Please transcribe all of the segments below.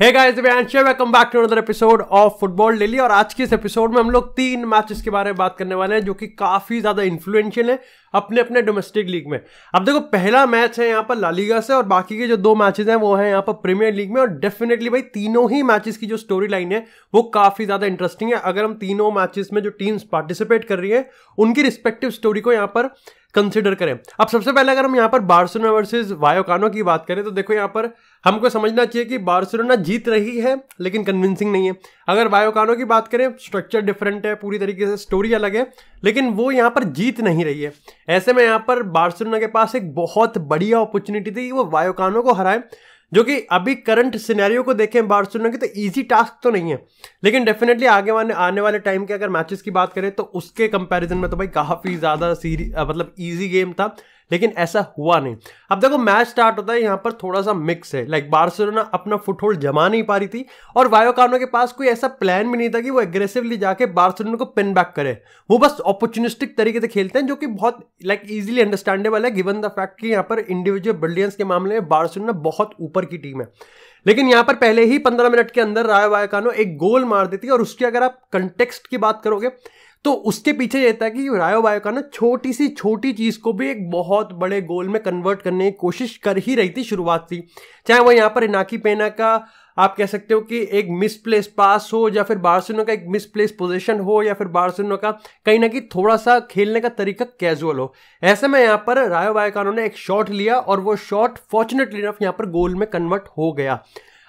Hey guys, welcome back to another episode of football daily. और आज के इस एपिसोड में हम लोग 3 मैचेस के बारे में बात करने वाले हैं जो कि काफी ज्यादा इन्फ्लुएंशियल है अपने अपने डोमेस्टिक लीग में। अब देखो, पहला मैच है यहाँ पर ला लीगा से और बाकी के जो 2 मैचेस हैं वो हैं यहाँ पर प्रीमियर लीग में। और डेफिनेटली भाई तीनों ही मैचेस की जो स्टोरी लाइन है वो काफी ज्यादा इंटरेस्टिंग है। अगर हम तीनों मैचेस में जो टीम्स पार्टिसिपेट कर रही है उनकी रिस्पेक्टिव स्टोरी को यहाँ पर कंसिडर करें। अब सबसे पहले अगर हम यहाँ पर बार्सिलोना वर्सेस वायोकानो की बात करें तो देखो, यहाँ पर हमको समझना चाहिए कि बार्सिलोना जीत रही है लेकिन कन्विंसिंग नहीं है। अगर वायोकानो की बात करें, स्ट्रक्चर डिफरेंट है, पूरी तरीके से स्टोरी अलग है, लेकिन वो यहाँ पर जीत नहीं रही है। ऐसे में यहाँ पर बार्सिलोना के पास एक बहुत बढ़िया अपॉर्चुनिटी थी वो वायोकानो को हराए, जो कि अभी करंट सिनेरियो को देखें बार्सिलोना की तो इजी टास्क तो नहीं है, लेकिन डेफिनेटली आने वाले टाइम के अगर मैचेस की बात करें तो उसके कंपैरिजन में तो भाई काफी ज्यादा मतलब इजी गेम था, लेकिन ऐसा हुआ नहीं। अब देखो, मैच स्टार्ट होता है यहाँ पर थोड़ा सा मिक्स है, लाइक बार्सिलोना अपना फुटहोल्ड जमा नहीं पा रही थी और वायोकानो के पास कोई ऐसा प्लान भी नहीं था कि वो एग्रेसिवली जाके बार्सिलोना को पिन बैक करे। वो बस अपॉर्चुनिस्टिक तरीके से खेलते हैं, जो कि बहुत इजीली अंडरस्टैंडेबल है गिवन द फैक्ट कि यहाँ पर इंडिविजुअल ब्रिलियंस के मामले में बार्सिलोना बहुत ऊपर की टीम है। लेकिन यहाँ पर पहले ही 15 मिनट के अंदर रायो वायोकानो एक गोल मार देती है और उसकी अगर आप कंटेक्स्ट की बात करोगे तो उसके पीछे ये था कि रायो वायोकानो छोटी सी छोटी चीज को भी एक बहुत बड़े गोल में कन्वर्ट करने की कोशिश कर ही रही थी शुरुआत थी। चाहे वो यहाँ पर इनाकी पेना का आप कह सकते हो कि एक मिसप्लेस पास हो, या फिर बार्सिलोना का एक मिसप्लेस पोजीशन हो, या फिर बार्सिलोना का कहीं ना कहीं थोड़ा सा खेलने का तरीका कैजुअल हो। ऐसे में यहाँ पर रायो वायोकानो ने एक शॉट लिया और वो शॉट फॉर्चुनेटली इनफ यहाँ पर गोल में कन्वर्ट हो गया।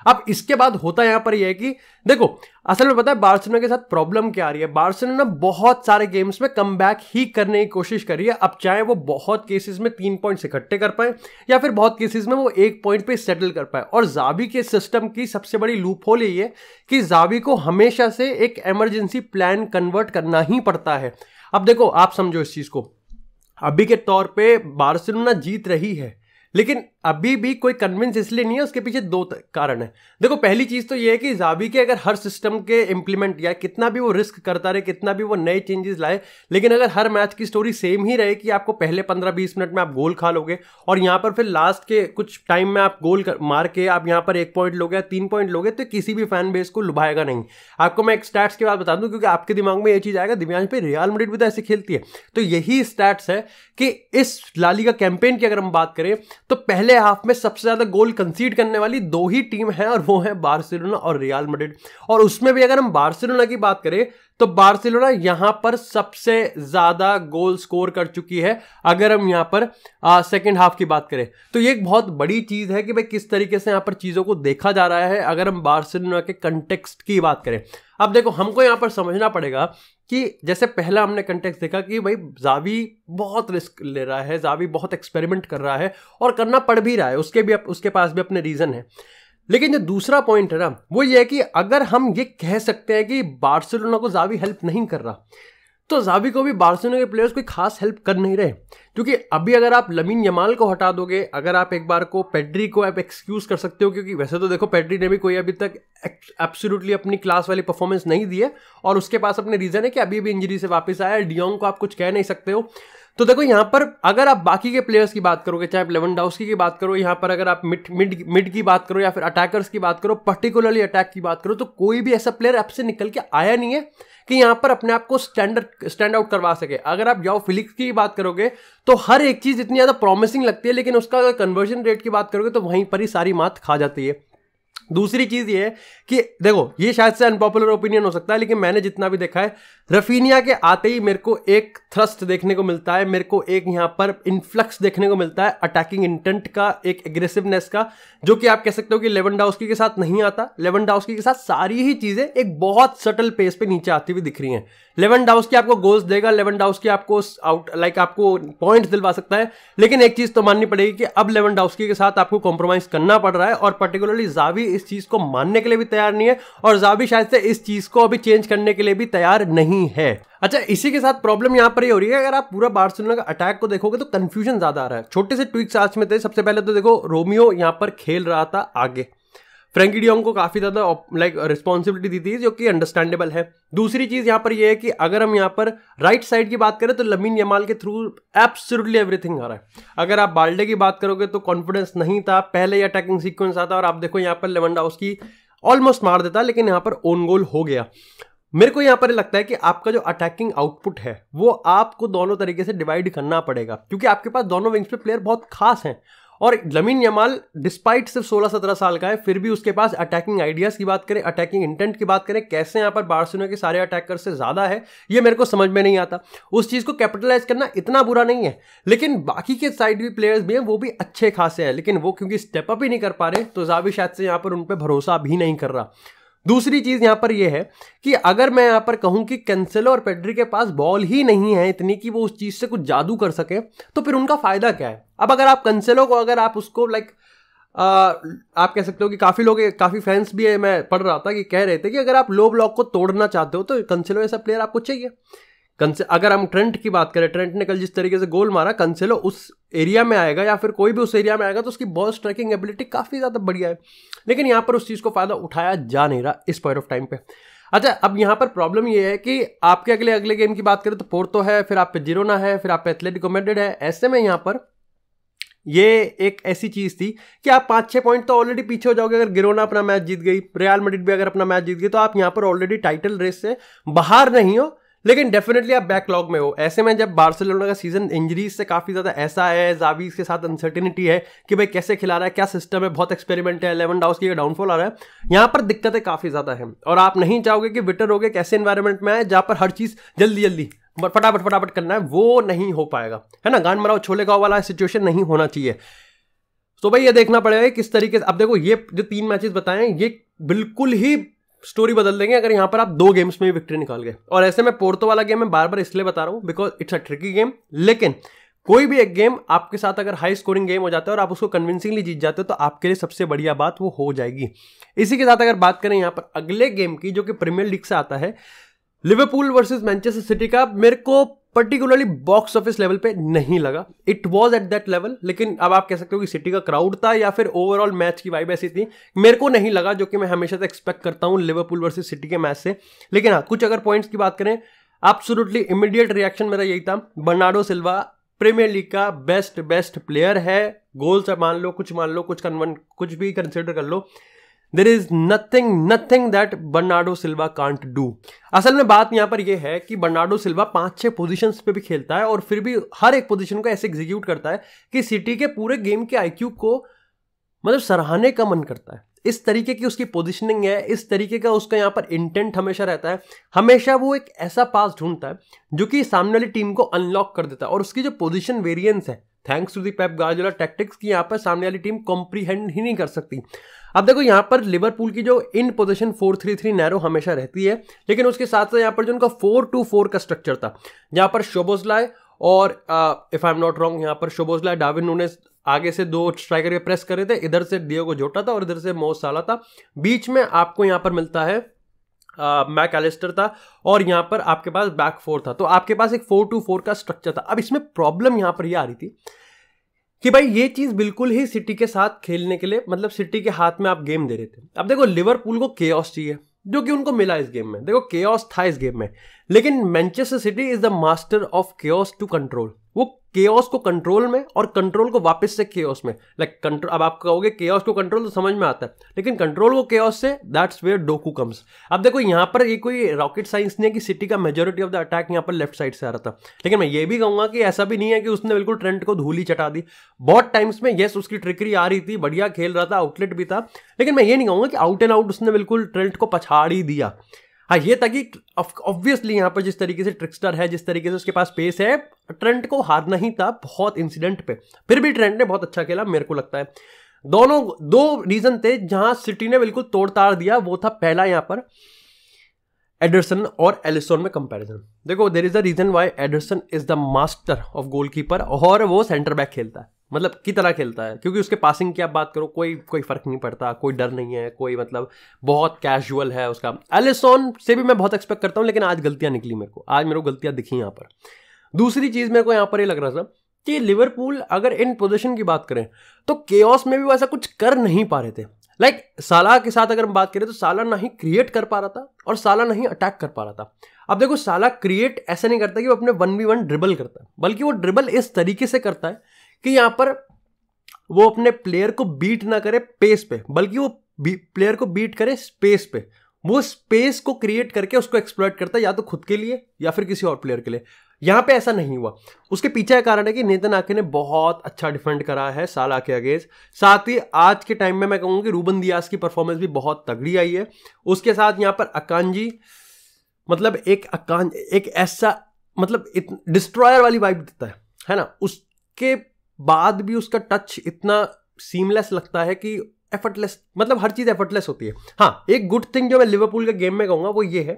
अब इसके बाद होता यहां पर यह है कि देखो, असल में पता है बार्सिलोना के साथ प्रॉब्लम क्या आ रही है। बार्सिलोना बहुत सारे गेम्स में कमबैक ही करने की कोशिश कर रही है। अब चाहे वो बहुत केसेस में 3 पॉइंट्स इकट्ठे कर पाए या फिर बहुत केसेस में वो 1 पॉइंट पे सेटल कर पाए। और जावी के सिस्टम की सबसे बड़ी लूप होल यही है कि जावी को हमेशा से एक इमरजेंसी प्लान कन्वर्ट करना ही पड़ता है। अब देखो, आप समझो इस चीज को, अभी के तौर पर बार्सिलोना जीत रही है लेकिन अभी भी कोई कन्विंस इसलिए नहीं है। उसके पीछे 2 कारण है। देखो, पहली चीज तो ये है कि जावी के अगर हर सिस्टम के इंप्लीमेंट या कितना भी वो रिस्क करता रहे, कितना भी वो नए चेंजेस लाए, लेकिन अगर हर मैच की स्टोरी सेम ही रहे कि आपको पहले 15-20 मिनट में आप गोल खा लोगे और यहाँ पर फिर लास्ट के कुछ टाइम में आप गोल मार के आप यहाँ पर 1 पॉइंट लोगे या 3 पॉइंट लोगे, तो किसी भी फैन बेस को लुभाएगा नहीं। आपको मैं एक स्टैट्स की बात बता दूं, क्योंकि आपके दिमाग में ये चीज आएगा दिव्यांश पे रियल मैड्रिड भी तो ऐसे खेलती है। तो यही स्टैट्स है कि इस ला लीगा कैंपेन की अगर हम बात करें तो पहले हाफ में सबसे ज्यादा गोल कंसीड करने वाली 2 ही टीम है और वो है बार्सिलोना और रियल मैड्रिड। और उसमें भी अगर हम बार्सिलोना की बात करें तो बार्सिलोना यहां पर सबसे ज्यादा गोल स्कोर कर चुकी है। अगर हम यहां पर सेकेंड हाफ की बात करें तो ये एक बहुत बड़ी चीज है कि भाई किस तरीके से यहां पर चीजों को देखा जा रहा है अगर हम बार्सिलोना के कंटेक्स्ट की बात करें। अब देखो, हमको यहां पर समझना पड़ेगा कि जैसे पहला हमने कंटेक्स्ट देखा कि भाई जावी बहुत रिस्क ले रहा है, जावी बहुत एक्सपेरिमेंट कर रहा है और करना पड़ भी रहा है, उसके पास भी अपने रीजन है। लेकिन जो दूसरा पॉइंट है ना वो ये है कि अगर हम ये कह सकते हैं कि बार्सिलोना को जावी हेल्प नहीं कर रहा, तो जावी को भी बार्सिलोना के प्लेयर्स कोई खास हेल्प कर नहीं रहे। क्योंकि अभी अगर आप लमीन यमाल को हटा दोगे, अगर आप एक बार को पेड्री को आप एक्सक्यूज कर सकते हो, क्योंकि वैसे तो देखो पेड्री ने भी कोई अभी तक एब्सोल्युटली अपनी क्लास वाली परफॉर्मेंस नहीं दी है और उसके पास अपने रीजन है कि अभी भी इंजरी से वापस आया है। डियोंग को आप कुछ कह नहीं सकते हो। तो देखो, यहां पर अगर आप बाकी के प्लेयर्स की बात करोगे, चाहे आप लेवेंडोव्स्की की बात करो, यहां पर अगर आप मिड की बात करो या फिर अटैकर्स की बात करो, पर्टिकुलरली अटैक की बात करो, तो कोई भी ऐसा प्लेयर आपसे निकल के आया नहीं है कि यहां पर अपने आप को स्टैंड आउट करवा सके। अगर आप जाओ फिलिक्स की बात करोगे तो हर एक चीज इतनी ज्यादा प्रॉमिसिंग लगती है, लेकिन उसका अगर कन्वर्जन रेट की बात करोगे तो वहीं पर ही सारी मात खा जाती है। दूसरी चीज ये है कि देखो, ये शायद से अनपॉपुलर ओपिनियन हो सकता है, लेकिन मैंने जितना भी देखा है, रफीनिया के आते ही मेरे को एक थ्रस्ट देखने को मिलता है, मेरे को एक यहां पर इन्फ्लक्स देखने को मिलता है अटैकिंग इंटेंट का, एक एग्रेसिवनेस का, जो कि आप कह सकते हो कि लेवेंडोव्स्की के साथ नहीं आता। लेवेंडोव्स्की के साथ सारी ही चीजें एक बहुत सटल पेस पे नीचे आती हुई दिख रही हैं। लेवेंडोव्स्की आपको गोल्स देगा, लेवेंडोव्स्की आपको आपको पॉइंट्स दिलवा सकता है, लेकिन एक चीज तो माननी पड़ेगी कि अब लेवेंडोव्स्की के साथ आपको कॉम्प्रोमाइज करना पड़ रहा है और पर्टिकुलरली जावी इस चीज को मानने के लिए भी तैयार नहीं है और जावी शायद से इस चीज को अभी चेंज करने के लिए भी तैयार नहीं है। अच्छा, इसी के साथ प्रॉब्लम यहां पर ये हो रही है, अगर आप पूरा बार्सिलोना का अटैक को देखोगे तो कंफ्यूजन ज्यादा आ रहा है। छोटे से ट्विक्स आज में थे। सबसे पहले तो देखो, रोमियो यहां पर खेल रहा था आगे, फ्रैंकी डियोंग को काफी ज्यादा रिस्पॉन्सिबिलिटी दी थी, जो कि अंडरस्टैंडेबल है। दूसरी चीज यहां पर यह है कि अगर हम यहां पर राइट साइड की बात करें तो लमीन यमाल के थ्रू एब्सोल्युटली एवरीथिंग आ रहा है। अगर आप बाल्डे की बात करोगे तो कॉन्फिडेंस नहीं था, पहले ही अटैकिंग सीक्वेंस आता और आप देखो यहां पर लेवेंडोव्स्की ऑलमोस्ट मार देता, लेकिन यहाँ पर ओन गोल हो गया। मेरे को यहाँ पर लगता है कि आपका जो अटैकिंग आउटपुट है वो आपको दोनों तरीके से डिवाइड करना पड़ेगा, क्योंकि आपके पास दोनों विंग्स पे प्लेयर बहुत खास हैं। और लमीन यमाल डिस्पाइट सिर्फ 16-17 साल का है, फिर भी उसके पास अटैकिंग आइडियाज की बात करें, अटैकिंग इंटेंट की बात करें, कैसे यहाँ पर बार्सिलोना के सारे अटैकर से ज्यादा है, ये मेरे को समझ में नहीं आता। उस चीज को कैपिटलाइज करना इतना बुरा नहीं है, लेकिन बाकी के साइड भी प्लेयर्स भी हैं, वो भी अच्छे खासे हैं, लेकिन वो क्योंकि स्टेप अप ही नहीं कर पा रहे, तो जावी शायद से यहाँ पर उन पर भरोसा भी नहीं कर रहा। दूसरी चीज यहां पर यह है कि अगर मैं यहां पर कहूं कि कैंसेलो और पेड्री के पास बॉल ही नहीं है इतनी कि वो उस चीज से कुछ जादू कर सके, तो फिर उनका फायदा क्या है। अब अगर आप कैंसेलो को, अगर आप उसको आप कह सकते हो कि काफी फैंस भी है, मैं पढ़ रहा था कि कह रहे थे कि अगर आप लो ब्लॉक को तोड़ना चाहते हो तो कैंसेलो ऐसा प्लेयर आपको चाहिए। अगर हम ट्रेंट की बात करें, ट्रेंट ने कल जिस तरीके से गोल मारा, कैंसेलो उस एरिया में आएगा या फिर कोई भी उस एरिया में आएगा तो उसकी बॉल स्ट्राइकिंग एबिलिटी काफी ज्यादा बढ़िया है, लेकिन यहां पर उस चीज को फायदा उठाया जा नहीं रहा इस पॉइंट ऑफ टाइम पे। अच्छा, अब यहां पर प्रॉब्लम यह है कि आपके अगले गेम की बात करें तो पोर्तो है, फिर आप पे जिरोना है, फिर आप पे एथलेटिको मैड्रिड है। ऐसे में यहां पर ये एक ऐसी चीज थी कि आप 5-6 पॉइंट तो ऑलरेडी पीछे हो जाओगे। अगर गिरोना अपना मैच जीत गई, रियल मैड्रिड भी अगर अपना मैच जीत गई, तो आप यहां पर ऑलरेडी टाइटल रेस से बाहर नहीं हो, लेकिन डेफिनेटली आप बैकलॉग में हो। ऐसे में जब बार्सिलोना का सीजन इंजरीज से काफी ज्यादा ऐसा है, जावी के साथ अनसर्टेनिटी है कि भाई कैसे खिला रहा है, क्या सिस्टम है, बहुत एक्सपेरिमेंट है, लेवेंडोव्स्की का डाउनफॉल आ रहा है, यहाँ पर दिक्कतें काफी ज्यादा है। और आप नहीं चाहोगे कि विटर हो गए कैसे एनवायरमेंट में आए जहां पर हर चीज जल्दी फटाफट करना है, वो नहीं हो पाएगा, है ना। गान मराओ छोले खाओ वाला सिचुएशन नहीं होना चाहिए। तो भाई ये देखना पड़ेगा किस तरीके से। अब देखो, ये जो 3 मैचेस बताए ये बिल्कुल ही स्टोरी बदल देंगे अगर यहां पर आप 2 गेम्स में विक्ट्री निकाल गए। और ऐसे में पोर्तो वाला गेम मैं बार बार इसलिए बता रहा हूं because it's a tricky game, लेकिन कोई भी एक गेम आपके साथ अगर हाई स्कोरिंग गेम हो जाता है और आप उसको कन्विंसिंगली जीत जाते हो तो आपके लिए सबसे बढ़िया बात वो हो जाएगी। इसी के साथ अगर बात करें यहां पर अगले गेम की, जो कि प्रीमियर लीग से आता है, लिवरपूल वर्सेस मैनचेस्टर सिटी का, मेरे को पर्टिकुलरली बॉक्स ऑफिस लेवल पे नहीं लगा। It was at that level, लेकिन अब आप कह सकते हो कि सिटी का क्राउड था या फिर ओवरऑल मैच की वाइब ऐसी थी, मेरे को नहीं लगा, जो कि मैं हमेशा से एक्सपेक्ट करता हूं लिवरपूल वर्सेस सिटी के मैच से। लेकिन हाँ, कुछ अगर पॉइंट्स की बात करें, एब्सोल्युटली इमीडिएट रिएक्शन मेरा यही था, बर्नार्डो सिल्वा प्रीमियर लीग का बेस्ट प्लेयर है। गोल से मान लो, कुछ भी कंसिडर कर लो, there is nothing that Bernardo Silva can't do. असल में बात यहां पर यह है कि बर्नार्डो सिल्वा 5-6 पोजीशंस पे भी खेलता है और फिर भी हर एक पोजीशन को ऐसे एग्जीक्यूट करता है कि सिटी के पूरे गेम के आईक्यू को मतलब सराहने का मन करता है। इस तरीके की उसकी पोजीशनिंग है, इस तरीके का उसका यहाँ पर इंटेंट हमेशा रहता है। हमेशा वो एक ऐसा पास ढूंढता है जो कि सामने वाली टीम को अनलॉक कर देता है, और उसकी जो पोजीशन वेरिएंस है, thanks to the Pep Guardiola tactics की, यहाँ पर सामने वाली टीम कॉम्प्रीहेंड ही नहीं कर सकती। अब देखो, यहाँ पर लिवरपूल की जो इन पोजीशन 4-3-3 नैरो हमेशा रहती है, लेकिन उसके साथ साथ यहाँ पर जो उनका 4-2-4 का स्ट्रक्चर था, जहाँ पर शोबोस्लाई और if I am not wrong, यहाँ पर शोबोस्लाई, डार्विन नूनेज आगे से 2 स्ट्राइकर के प्रेस कर रहे थे, इधर से डियोगो जोटा था और इधर से मो साला था, बीच में आपको यहाँ पर मिलता है मैक एलिस्टर था, और यहाँ पर आपके पास बैक 4 था। तो आपके पास एक 4-2-4 का स्ट्रक्चर था। अब इसमें प्रॉब्लम यहाँ पर ये आ रही थी कि भाई ये चीज बिल्कुल ही सिटी के साथ खेलने के लिए, मतलब सिटी के हाथ में आप गेम दे रहे थे। अब देखो, लिवरपूल को केओस चाहिए, जो कि उनको मिला इस गेम में। देखो, केओस था इस गेम में, लेकिन Manchester City is the master of chaos to control. वो केओस को कंट्रोल में और कंट्रोल को वापस से केओस में, लाइक कंट्रोल। अब आप कहोगे केओस को कंट्रोल, तो समझ में आता है, लेकिन कंट्रोल को केओस से, दैट्स वेयर डोकू कम्स। अब देखो, यहाँ पर ये कोई रॉकेट साइंस नहीं है कि सिटी का मेजोरिटी ऑफ द अटैक यहाँ पर लेफ्ट साइड से आ रहा था, लेकिन मैं ये भी कहूंगा कि ऐसा भी नहीं है कि उसने बिल्कुल ट्रेंट को धूली चटा दी। बहुत टाइम्स में यस उसकी ट्रिकरी आ रही थी, बढ़िया खेल रहा था, आउटलेट भी था, लेकिन मैं ये नहीं कहूंगा कि आउट एंड आउट उसने बिल्कुल ट्रेंट को पछाड़ ही दिया। हाँ, ये था कि ऑब्वियसली यहाँ पर जिस तरीके से ट्रिक्स्टर है, जिस तरीके से उसके पास पेस है, ट्रेंट को हारना ही था बहुत इंसिडेंट पे। फिर भी ट्रेंट ने बहुत अच्छा खेला मेरे को लगता है। दोनों 2 रीजन थे जहां सिटी ने बिल्कुल तोड़ ताड़ दिया। वो था पहला, यहाँ पर एडरसन और एलिसन में कंपैरिजन। देखो, there is a reason why Ederson is the master of goalkeeper, और वो सेंटर बैक खेलता है, मतलब की तरह खेलता है, क्योंकि उसके पासिंग की आप बात करो, कोई फर्क नहीं पड़ता, कोई डर नहीं है, कोई मतलब बहुत कैजुअल है उसका। एलिसन से भी मैं बहुत एक्सपेक्ट करता हूं, लेकिन आज गलतियां निकली मेरे को गलतियां दिखी यहाँ पर। दूसरी चीज मेरे को यहाँ पर ये लग रहा था कि लिवरपूल अगर इन पोजीशन की बात करें तो केओस में भी वो ऐसा कुछ कर नहीं पा रहे थे। लाइक साला के साथ अगर हम बात करें तो साला ना ही क्रिएट कर पा रहा था और साला नहीं अटैक कर पा रहा था। अब देखो, साला क्रिएट ऐसा नहीं करता कि वो अपने 1v1 ड्रिबल करता है, बल्कि वो ड्रिबल इस तरीके से करता है कि यहां पर वो अपने प्लेयर को बीट ना करे पेस पे, बल्कि वो प्लेयर को बीट करे स्पेस पे, वो स्पेस को क्रिएट करके उसको एक्सप्लॉइट करता है, या तो खुद के लिए या फिर किसी और प्लेयर के लिए। यहाँ पे ऐसा नहीं हुआ। उसके पीछे का कारण है कि नेथन आके ने बहुत अच्छा डिफेंड करा है साला के अगेंस्ट। साथ ही आज के टाइम में मैं कहूँगा कि रूबन दियास की परफॉर्मेंस भी बहुत तगड़ी आई है। उसके साथ यहाँ पर अकांजी मतलब एक ऐसा मतलब डिस्ट्रॉयर वाली वाइब देता है ना। उसके बाद भी उसका टच इतना सीमलेस लगता है कि एफर्टलेस, मतलब हर चीज एफर्टलेस होती है। हाँ, एक गुड थिंग जो मैं लिवरपूल के गेम में कहूंगा वो ये है,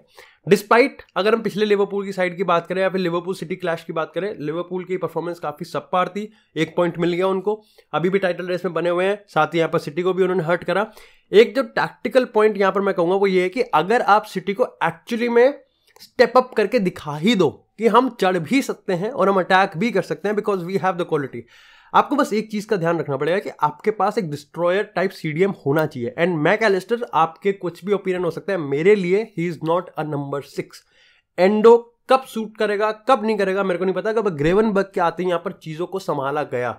डिस्पाइट अगर हम पिछले लिवरपूल की साइड की बात करें या फिर लिवरपूल सिटी क्लैश की बात करें, लिवरपूल की परफॉर्मेंस काफी सबपार थी। 1 पॉइंट मिल गया उनको, अभी भी टाइटल रेस में बने हुए हैं। साथ ही यहाँ पर सिटी को भी उन्होंने हर्ट करा। एक जो टैक्टिकल पॉइंट यहाँ पर मैं कहूंगा वो ये है कि अगर आप सिटी को एक्चुअली में स्टेप अप करके दिखा ही दो कि हम चढ़ भी सकते हैं और हम अटैक भी कर सकते हैं, because we have the quality. आपको बस एक चीज का ध्यान रखना पड़ेगा कि आपके पास एक डिस्ट्रॉयर टाइप सीडीएम होना चाहिए। एंड मैकएलिस्टर, आपके कुछ भी ओपिनियन हो सकता है, मेरे लिए he is not a number 6। Endo कब सूट करेगा कब नहीं करेगा मेरे को नहीं पता। कब ग्रेवनबर्ग के आते ही यहाँ पर चीजों को संभाला गया।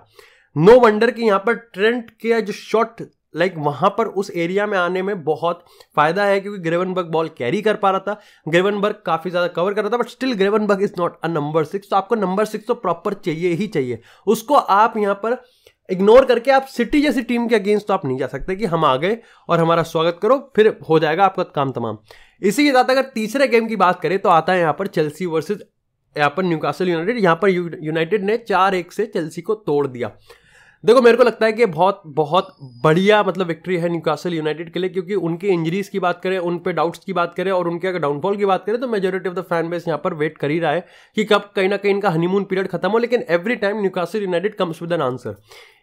नो वंडर कि यहाँ पर ट्रेंट के जो शॉट वहां पर उस एरिया में आने में बहुत फायदा है, क्योंकि ग्रेवनबर्ग बॉल कैरी कर पा रहा था, ग्रेवनबर्ग काफी ज्यादा कवर कर रहा था, but still Gravenberch is not a number 6। तो आपको नंबर 6 तो प्रॉपर चाहिए ही चाहिए। उसको आप यहां पर इग्नोर करके आप सिटी जैसी टीम के अगेंस्ट तो आप नहीं जा सकते कि हम आ गए और हमारा स्वागत करो, फिर हो जाएगा आपका काम तमाम। इसी के साथ अगर तीसरे गेम की बात करें तो आता है यहां पर चेल्सी वर्सेज यहाँ पर न्यूकासल यूनाइटेड। यहाँ पर यूनाइटेड ने 4-1 से चेल्सी को तोड़ दिया। देखो, मेरे को लगता है कि बहुत बहुत बढ़िया मतलब विक्ट्री है न्यूकासल यूनाइटेड के लिए, क्योंकि उनकी इंजरीज की बात करें, उन पे डाउट्स की बात करें और उनके अगर डाउनफॉल की बात करें तो majority of the fan base यहाँ पर वेट कर ही रहा है कि कब कहीं ना कहीं इनका हनीमून पीरियड खत्म हो। लेकिन every time Newcastle United comes with an answer.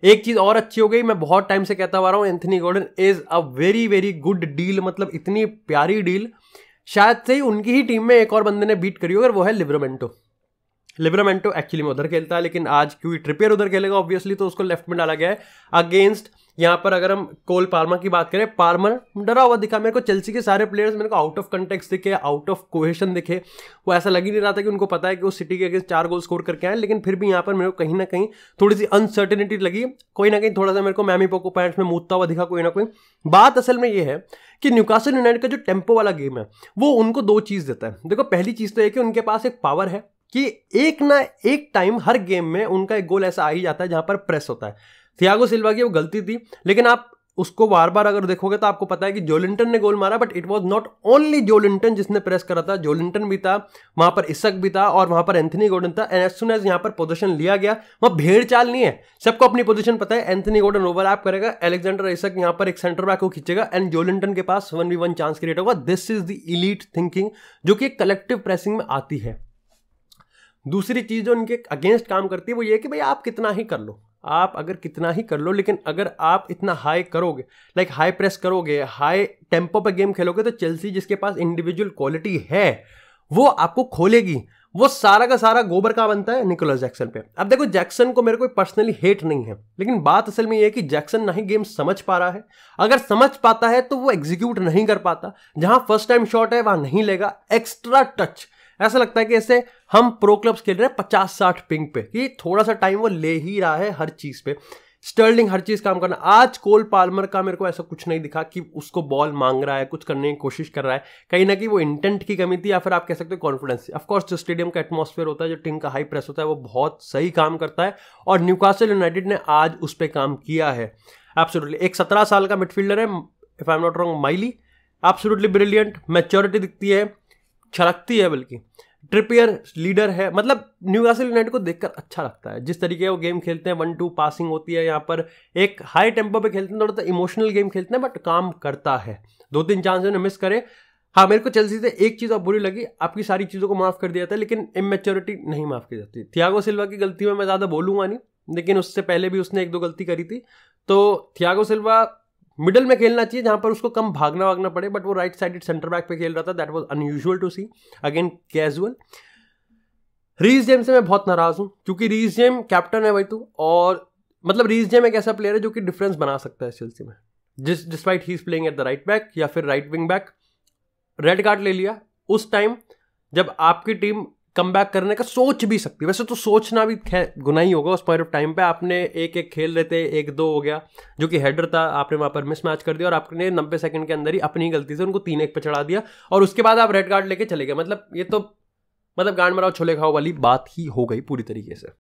एक चीज और अच्छी हो गई, मैं बहुत टाइम से कहता आ रहा हूँ, Anthony Gordon is a very very good deal. मतलब इतनी प्यारी डील शायद से ही उनकी ही टीम में एक और बंदे ने बीट करी हो, अगर वो है लिवरामेंटो। लिवरामेंटो एक्चुअली में उधर खेलता है, लेकिन आज क्योंकि ट्रिपियर उधर खेलेगा ऑब्वियसली तो उसको लेफ्ट में डाला गया है अगेंस्ट। यहाँ पर अगर हम कोल पार्मर की बात करें, पार्मर डरा हुआ दिखा मेरे को। चेल्सी के सारे प्लेयर्स मेरे को आउट ऑफ कंटेक्स्ट दिखे, आउट ऑफ कोहेशन दिखे। वो ऐसा लग ही नहीं रहा था कि उनको पता है कि वो सिटी के अगेंस्ट 4 गोल स्कोर करके आए, लेकिन फिर भी यहाँ पर मेरे को कहीं ना कहीं थोड़ी सी अनसर्टेनिटी लगी। कोई ना कहीं थोड़ा सा मेरे को मैमी पोको पैंट्स में मूतता हुआ दिखा कोई ना कोई। बात असल में ये है कि न्यूकासल यूनाइटेड का जो टेम्पो वाला गेम है वो उनको 2 चीज देता है। देखो, पहली चीज तो है कि उनके पास एक पावर है कि एक ना एक टाइम हर गेम में उनका एक गोल ऐसा आ ही जाता है जहां पर प्रेस होता है। थियागो सिल्वा की वो गलती थी, लेकिन आप उसको बार बार अगर देखोगे तो आपको पता है कि जोलिंटन ने गोल मारा, but it was not only Joelinton जिसने प्रेस करा था। जोलिंटन भी था वहां पर, इसक भी था और वहां पर एंथनी गॉर्डन था। एंड एज सून एज यहां पर पोजीशन लिया गया, वहां भेड़ चाल नहीं है, सबको अपनी पोजीशन पता है। एंथनी गॉर्डन ओवरलैप करेगा, अलेक्जेंडर इसक यहां पर एक सेंटर बैक को खींचेगा एंड जोलिंटन के पास 1v1 चांस क्रिएट होगा। This is the elite thinking जो कि कलेक्टिव प्रेसिंग में आती है। दूसरी चीज जो उनके अगेंस्ट काम करती है वो ये कि भाई आप कितना ही कर लो, आप अगर कितना ही कर लो, लेकिन अगर आप इतना हाई करोगे, हाई प्रेस करोगे, हाई टेम्पो पे गेम खेलोगे, तो चेल्सी जिसके पास इंडिविजुअल क्वालिटी है वो आपको खोलेगी। वो सारा का सारा गोबर का बनता है निकोलस जैक्सन पे। अब देखो, जैक्सन को मेरे को पर्सनली हेट नहीं है, लेकिन बात असल में ये है कि जैक्सन ना ही गेम समझ पा रहा है। अगर समझ पाता है तो वो एग्जीक्यूट नहीं कर पाता। जहां फर्स्ट टाइम शॉट है वहां नहीं लेगा। एक्स्ट्रा टच, ऐसा लगता है कि ऐसे हम प्रो क्लब्स खेल रहे हैं 50-60 पिंग पे, ये थोड़ा सा टाइम वो ले ही रहा है हर चीज पे। स्टर्लिंग हर चीज काम करना। आज कोल पाल्मर का मेरे को ऐसा कुछ नहीं दिखा कि उसको बॉल मांग रहा है, कुछ करने की कोशिश कर रहा है। कहीं ना कहीं वो इंटेंट की कमी थी, या फिर आप कह सकते हो कॉन्फिडेंस। ऑफकोर्स जो स्टेडियम का एटमॉस्फेयर होता है, जो टीम का हाई प्रेस होता है, वो बहुत सही काम करता है और न्यूकासल यूनाइटेड ने आज उस पर काम किया है। एब्सोल्युटली एक 17 साल का मिडफील्डर है, if I am not wrong, Miley. Absolutely brilliant, maturity दिखती है, छलकती है, बल्कि ट्रिपियर लीडर है। मतलब न्यूकासल यूनाइटेड को देखकर अच्छा लगता है जिस तरीके वो गेम खेलते हैं। 1-2 पासिंग होती है, यहाँ पर एक हाई टेम्पो पे खेलते हैं, थोड़ा सा इमोशनल गेम खेलते हैं, बट काम करता है। 2-3 चांस उन्हें मिस करे। हाँ, मेरे को चेल्सी से एक चीज और बुरी लगी, आपकी सारी चीजों को माफ कर दिया था लेकिन इमेच्योरिटी नहीं माफ की जाती। थियागो सिल्वा की गलती में मैं ज्यादा बोलूंगा नहीं, लेकिन उससे पहले भी उसने 1-2 गलती करी थी। तो थियागो सिल्वा मिडल में खेलना चाहिए जहां पर उसको कम भागना वागना पड़े, बट वो राइट साइडेड सेंटर बैक पे खेल रहा था। That was unusual to see, again casual. Reece James से मैं बहुत नाराज हूं, क्योंकि रीस जेम कैप्टन है भाई तू, और मतलब रीस जेम एक ऐसा प्लेयर है जो कि डिफरेंस बना सकता है चेल्सी में, despite he is playing at the right back या फिर right wing back. Red card ले लिया उस टाइम जब आपकी टीम कम बैक करने का सोच भी सकती है। वैसे तो सोचना भी गुनाह ही होगा उस पॉइंट ऑफ टाइम पे। आपने एक एक खेल रहे थे, 1-2 हो गया जो कि हेडर था, आपने वहां पर मिस मैच कर दिया और आपने 90 सेकंड के अंदर ही अपनी गलती से उनको 3-1 पे चढ़ा दिया और उसके बाद आप रेड कार्ड लेके चले गए। मतलब ये तो गांड मराओ छोले खाओ वाली बात ही हो गई पूरी तरीके से।